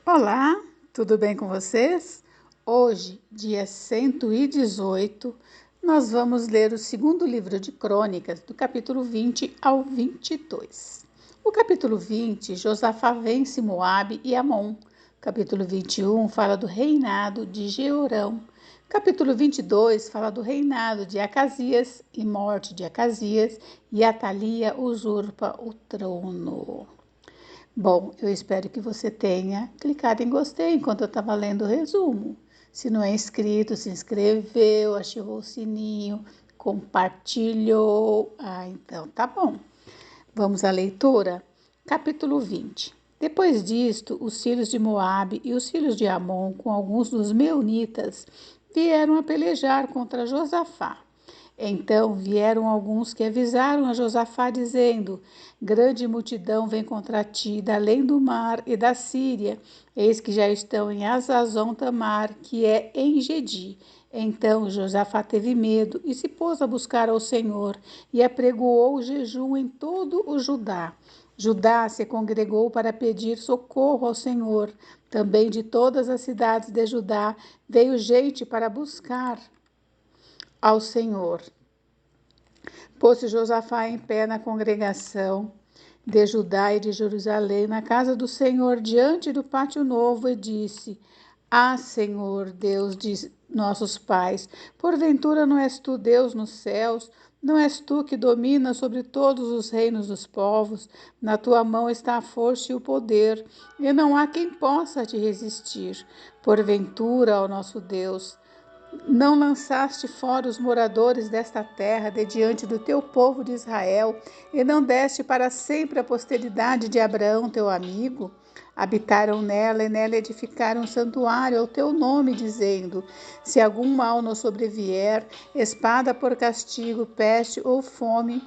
Olá, tudo bem com vocês? Hoje, dia 118, nós vamos ler o segundo livro de Crônicas, do capítulo 20 ao 22. O capítulo 20, Josafá vence Moabe e Amon. Capítulo 21 fala do reinado de Jeorão. Capítulo 22 fala do reinado de Acasias e morte de Acasias, e Atalia usurpa o trono. Bom, eu espero que você tenha clicado em gostei enquanto eu estava lendo o resumo. Se não é inscrito, se inscreveu, ativou o sininho, compartilhou. Então tá bom. Vamos à leitura? Capítulo 20. Depois disto, os filhos de Moabe e os filhos de Amon, com alguns dos meunitas, vieram a pelejar contra Josafá. Então vieram alguns que avisaram a Josafá, dizendo: Grande multidão vem contra ti, da além do mar e da Síria. Eis que já estão em Azazon Tamar, que é em Gedi. Então Josafá teve medo e se pôs a buscar ao Senhor, e apregoou o jejum em todo o Judá. Judá se congregou para pedir socorro ao Senhor. Também de todas as cidades de Judá veio gente para buscar ao Senhor. Pôs-se Josafá em pé na congregação de Judá e de Jerusalém, na casa do Senhor, diante do pátio novo, e disse: Senhor, Deus de nossos pais, porventura não és tu Deus nos céus? Não és tu que dominas sobre todos os reinos dos povos? Na tua mão está a força e o poder, e não há quem possa te resistir. Porventura, ó nosso Deus, não lançaste fora os moradores desta terra de diante do teu povo de Israel, e não deste para sempre a posteridade de Abraão, teu amigo? Habitaram nela e nela edificaram um santuário ao teu nome, dizendo: Se algum mal nos sobrevier, espada por castigo, peste ou fome,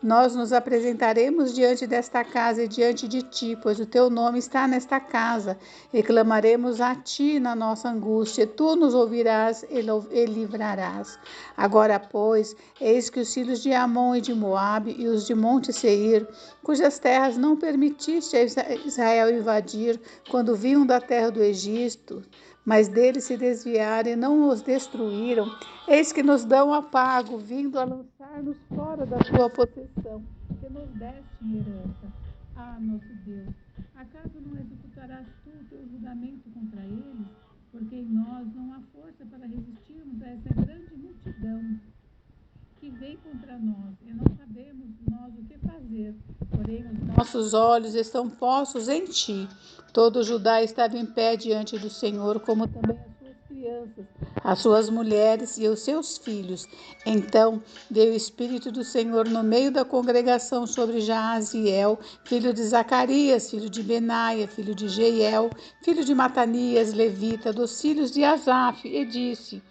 nós nos apresentaremos diante desta casa e diante de ti, pois o teu nome está nesta casa, e clamaremos a ti na nossa angústia, e tu nos ouvirás e livrarás. Agora, pois, eis que os filhos de Amon e de Moabe e os de Monte Seir, cujas terras não permitiste a Israel invadir quando vinham da terra do Egito, mas deles se desviaram e não os destruíram, eis que nos dão a pago, vindo a lançar-nos fora da tua possessão, que nos deste em herança. Nosso Deus, acaso não executarás tu o teu julgamento contra eles? Porque em nós não há força para resistirmos a essa grande multidão que vem contra nós, e não sabemos nós o que fazer. Porém, os nossos olhos estão postos em ti. Todo Judá estava em pé diante do Senhor, como também as suas crianças, as suas mulheres e os seus filhos. Então veio o Espírito do Senhor no meio da congregação sobre Jaaziel, filho de Zacarias, filho de Benaia, filho de Jeiel, filho de Matanias, levita, dos filhos de Asaf, e disse: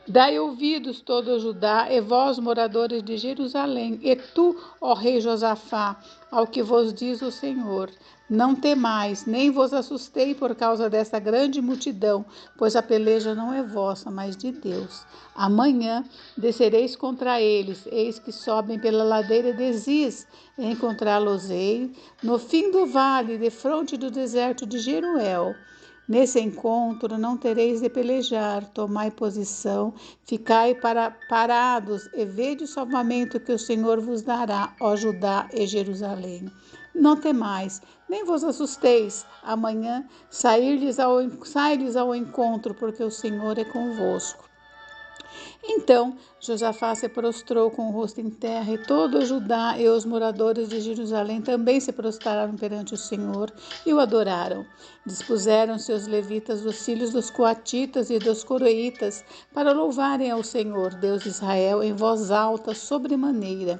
Dai ouvidos todo Judá, e vós, moradores de Jerusalém, e tu, ó rei Josafá, ao que vos diz o Senhor: Não temais, nem vos assustei por causa desta grande multidão, pois a peleja não é vossa, mas de Deus. Amanhã descereis contra eles, eis que sobem pela ladeira de Ziz, encontrá-los-ei no fim do vale, defronte do deserto de Jeruel. Nesse encontro não tereis de pelejar, tomai posição, ficai parados e vede o salvamento que o Senhor vos dará, ó Judá e Jerusalém. Não temais, nem vos assusteis, amanhã sai-lhes ao encontro, porque o Senhor é convosco. Então Josafá se prostrou com o rosto em terra, e todo o Judá e os moradores de Jerusalém também se prostraram perante o Senhor e o adoraram. Dispuseram-se os levitas, os filhos dos coatitas e dos coroítas, para louvarem ao Senhor, Deus de Israel, em voz alta, sobremaneira.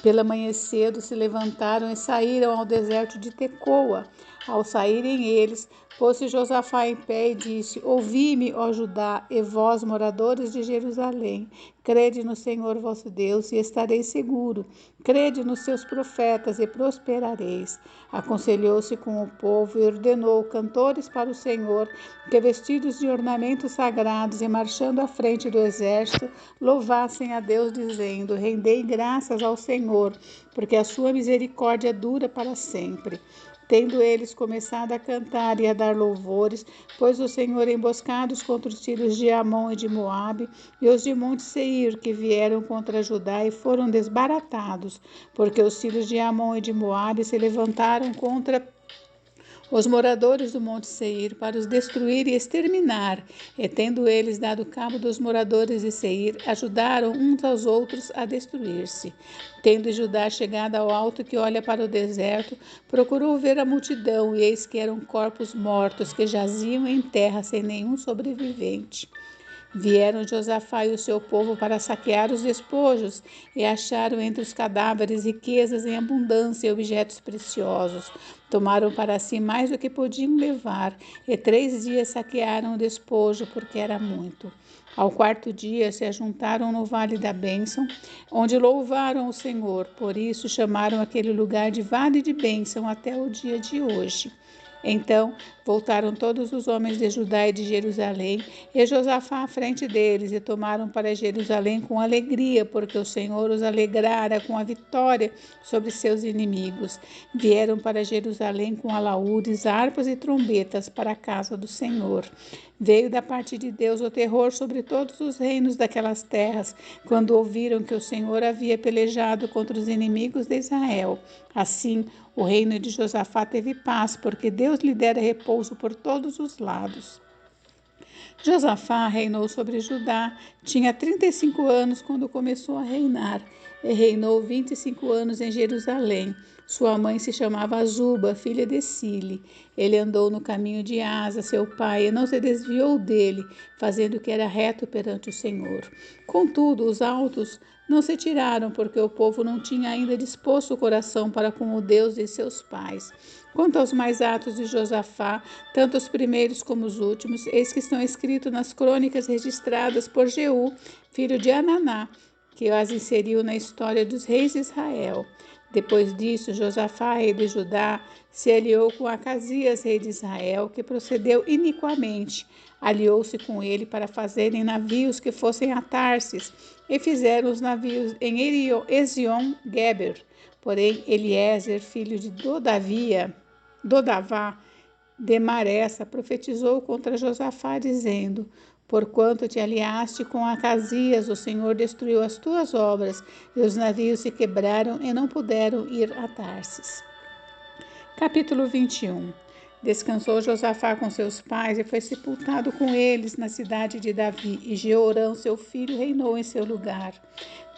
Pela manhã cedo se levantaram e saíram ao deserto de Tecoa. Ao saírem eles, pôs-se Josafá em pé e disse: Ouvi-me, ó Judá, e vós, moradores de Jerusalém. Crede no Senhor vosso Deus e estareis seguro. Crede nos seus profetas e prosperareis. Aconselhou-se com o povo e ordenou cantores para o Senhor, que vestidos de ornamentos sagrados e marchando à frente do exército, louvassem a Deus, dizendo: Rendei graças ao Senhor, porque a sua misericórdia dura para sempre. Tendo eles começado a cantar e a dar louvores, pôs o Senhor emboscados contra os filhos de Amon e de Moabe e os de Monte Seir, que vieram contra Judá e foram desbaratados, porque os filhos de Amon e de Moabe se levantaram contra os moradores do Monte Seir para os destruir e exterminar, e tendo eles dado cabo dos moradores de Seir, ajudaram uns aos outros a destruir-se. Tendo Judá chegado ao alto que olha para o deserto, procurou ver a multidão, e eis que eram corpos mortos que jaziam em terra sem nenhum sobrevivente. Vieram Josafá e o seu povo para saquear os despojos e acharam entre os cadáveres riquezas em abundância e objetos preciosos. Tomaram para si mais do que podiam levar e 3 dias saquearam o despojo porque era muito. Ao 4º dia se ajuntaram no Vale da Bênção, onde louvaram o Senhor. Por isso chamaram aquele lugar de Vale de Bênção até o dia de hoje. Então voltaram todos os homens de Judá e de Jerusalém, e Josafá à frente deles, e tomaram para Jerusalém com alegria, porque o Senhor os alegrara com a vitória sobre seus inimigos. Vieram para Jerusalém com alaúdes, harpas e trombetas para a casa do Senhor. Veio da parte de Deus o terror sobre todos os reinos daquelas terras, quando ouviram que o Senhor havia pelejado contra os inimigos de Israel. Assim, o reino de Josafá teve paz, porque Deus lhe dera repouso por todos os lados. Josafá reinou sobre Judá, tinha 35 anos quando começou a reinar, e reinou 25 anos em Jerusalém. Sua mãe se chamava Azuba, filha de Sile. Ele andou no caminho de Asa, seu pai, e não se desviou dele, fazendo o que era reto perante o Senhor. Contudo, os altos não se tiraram, porque o povo não tinha ainda disposto o coração para com o Deus de seus pais. Quanto aos mais atos de Josafá, tanto os primeiros como os últimos, eis que estão escritos nas crônicas registradas por Jeú, filho de Ananá, que as inseriu na história dos reis de Israel. Depois disso, Josafá, rei de Judá, se aliou com Acasias, rei de Israel, que procedeu iniquamente. Aliou-se com ele para fazerem navios que fossem a Tarsis, e fizeram os navios em Ezion-Geber. Porém, Eliezer, filho de Dodavá, de Maressa, profetizou contra Josafá, dizendo: Porquanto te aliaste com Acasias, o Senhor destruiu as tuas obras, e os navios se quebraram e não puderam ir a Tarsis. Capítulo 21. Descansou Josafá com seus pais e foi sepultado com eles na cidade de Davi, e Jeorão, seu filho, reinou em seu lugar.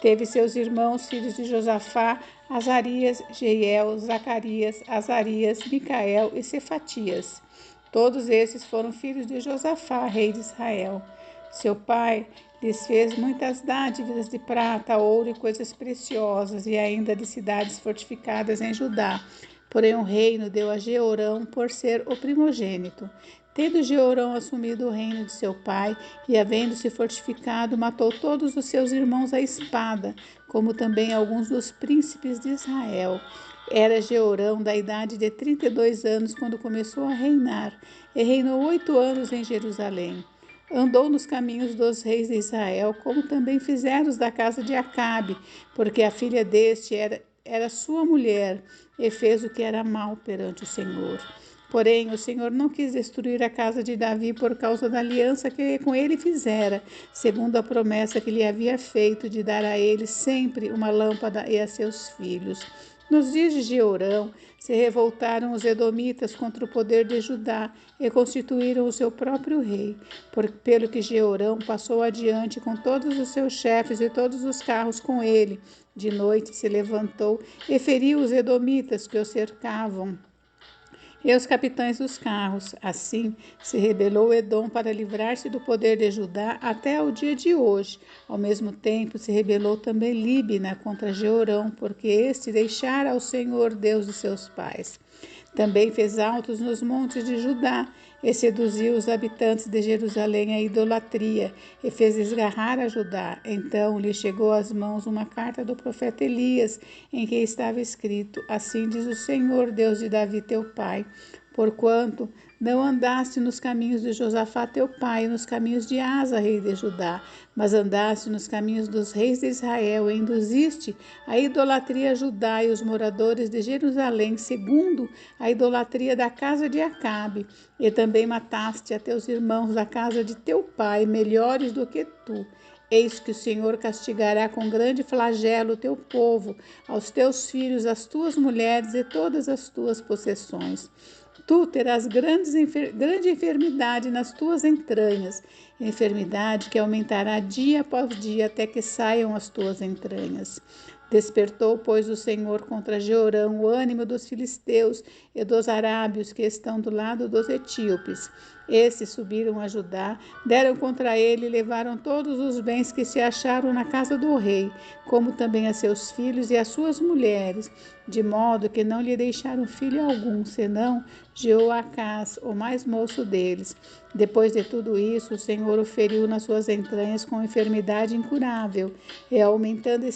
Teve seus irmãos, filhos de Josafá, Azarias, Jeiel, Zacarias, Azarias, Micael e Cefatias. Todos esses foram filhos de Josafá, rei de Israel. Seu pai lhes fez muitas dádivas de prata, ouro e coisas preciosas, e ainda de cidades fortificadas em Judá. Porém, o reino deu a Jeorão por ser o primogênito. Tendo Jeorão assumido o reino de seu pai e havendo-se fortificado, matou todos os seus irmãos à espada, como também alguns dos príncipes de Israel. Era Jeorão da idade de 32 anos quando começou a reinar, e reinou 8 anos em Jerusalém. Andou nos caminhos dos reis de Israel, como também fizeram os da casa de Acabe, porque a filha deste era sua mulher, e fez o que era mal perante o Senhor. Porém, o Senhor não quis destruir a casa de Davi por causa da aliança que com ele fizera, segundo a promessa que lhe havia feito de dar a ele sempre uma lâmpada e a seus filhos. Nos dias de Jeorão, se revoltaram os edomitas contra o poder de Judá e constituíram o seu próprio rei, pelo que Jeorão passou adiante com todos os seus chefes e todos os carros com ele. De noite se levantou e feriu os edomitas que o cercavam e os capitães dos carros. Assim se rebelou Edom para livrar-se do poder de Judá até o dia de hoje. Ao mesmo tempo se rebelou também Líbina contra Jeorão, porque este deixara ao Senhor Deus de seus pais. Também fez altos nos montes de Judá e seduziu os habitantes de Jerusalém à idolatria e fez esgarrar a Judá. Então lhe chegou às mãos uma carta do profeta Elias, em que estava escrito: Assim diz o Senhor, Deus de Davi teu pai: porquanto não andaste nos caminhos de Josafá teu pai, nos caminhos de Asa, rei de Judá, mas andaste nos caminhos dos reis de Israel, e induziste a idolatria a Judá e os moradores de Jerusalém, segundo a idolatria da casa de Acabe, e também mataste a teus irmãos da casa de teu pai, melhores do que tu. Eis que o Senhor castigará com grande flagelo o teu povo, aos teus filhos, as tuas mulheres e todas as tuas possessões. Tu terás grande enfermidade nas tuas entranhas, enfermidade que aumentará dia após dia até que saiam as tuas entranhas. Despertou, pois, o Senhor contra Jeorão o ânimo dos filisteus e dos arábios que estão do lado dos etíopes. Esses subiram a Judá, deram contra ele e levaram todos os bens que se acharam na casa do rei, como também a seus filhos e as suas mulheres, de modo que não lhe deixaram filho algum, senão Jeoacás, o mais moço deles. Depois de tudo isso, o Senhor o feriu nas suas entranhas com enfermidade incurável, e aumentando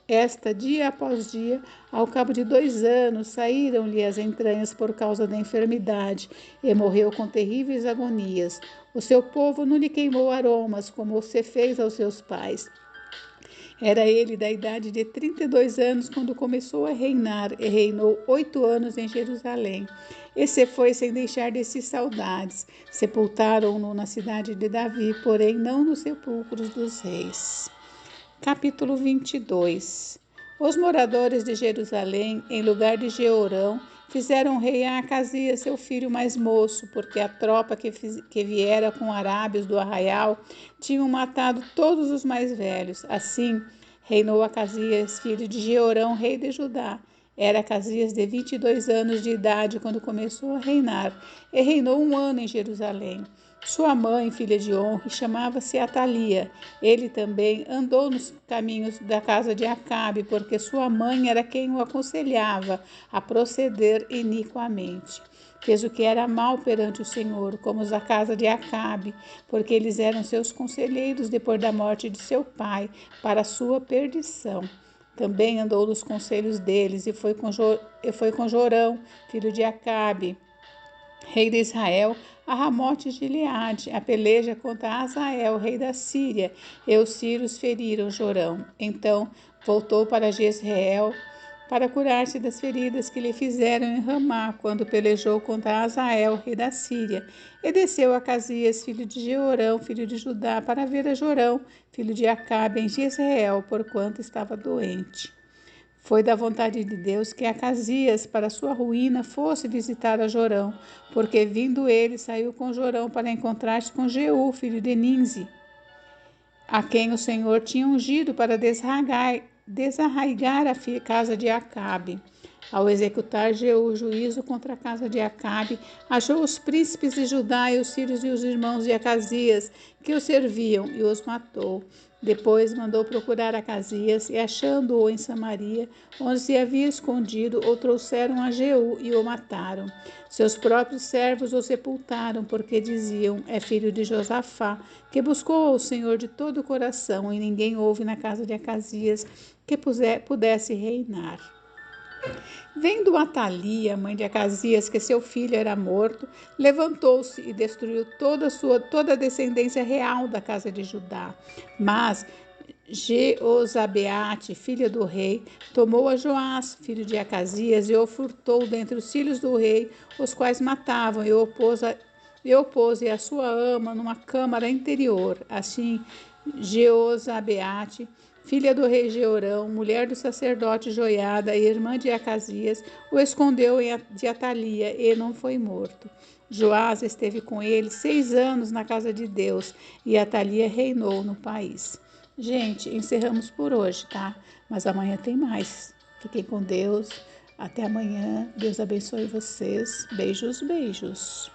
esta dia após dia, ao cabo de 2 anos, saíram-lhe as entranhas por causa da enfermidade, e morreu com terríveis agonias. O seu povo não lhe queimou aromas, como você fez aos seus pais. Era ele da idade de 32 anos quando começou a reinar, e reinou 8 anos em Jerusalém. E se foi sem deixar de si saudades. Sepultaram-no na cidade de Davi, porém não nos sepulcros dos reis. Capítulo 22. Os moradores de Jerusalém, em lugar de Jeorão, fizeram rei a Acasias, seu filho mais moço, porque a tropa que viera com arábios do arraial tinham matado todos os mais velhos. Assim, reinou Acasias, filho de Jeorão, rei de Judá. Era Acasias de 22 anos de idade quando começou a reinar, e reinou 1 ano em Jerusalém. Sua mãe, filha de Onre, chamava-se Atalia. Ele também andou nos caminhos da casa de Acabe, porque sua mãe era quem o aconselhava a proceder iniquamente. Fez o que era mal perante o Senhor, como os da casa de Acabe, porque eles eram seus conselheiros depois da morte de seu pai, para sua perdição. Também andou nos conselhos deles e foi com Jorão, filho de Acabe, rei de Israel, a Ramote de Gileade, a peleja contra Azael, rei da Síria, e os sírios feriram Jorão. Então voltou para Jezreel para curar-se das feridas que lhe fizeram em Ramá, quando pelejou contra Azael, rei da Síria. E desceu a Acasias, filho de Jeorão, filho de Judá, para ver a Jorão, filho de Acabe, em Jezreel, porquanto estava doente. Foi da vontade de Deus que Acasias, para sua ruína, fosse visitar a Jorão, porque vindo ele, saiu com Jorão para encontrar-se com Jeú, filho de Ninzi, a quem o Senhor tinha ungido para desarraigar a casa de Acabe. Ao executar Jeú juízo contra a casa de Acabe, achou os príncipes de Judá e os filhos e os irmãos de Acasias, que o serviam, e os matou. Depois mandou procurar Acasias, e achando-o em Samaria, onde se havia escondido, o trouxeram a Jeú e o mataram. Seus próprios servos o sepultaram, porque diziam: é filho de Josafá, que buscou ao Senhor de todo o coração, e ninguém houve na casa de Acasias que pudesse reinar. Vendo Atalia, mãe de Acasias, que seu filho era morto, levantou-se e destruiu toda a descendência real da casa de Judá. Mas Jeozabeate, filha do rei, tomou a Joás, filho de Acasias, e o furtou dentre os filhos do rei, os quais matavam, e opôs a sua ama numa câmara interior. Assim, Jeozabeate, filha do rei Jeorão, mulher do sacerdote Joiada e irmã de Acasias, o escondeu de Atalia e não foi morto. Joás esteve com ele 6 anos na casa de Deus e Atalia reinou no país. Gente, encerramos por hoje, tá? Mas amanhã tem mais. Fiquem com Deus. Até amanhã. Deus abençoe vocês. Beijos, beijos.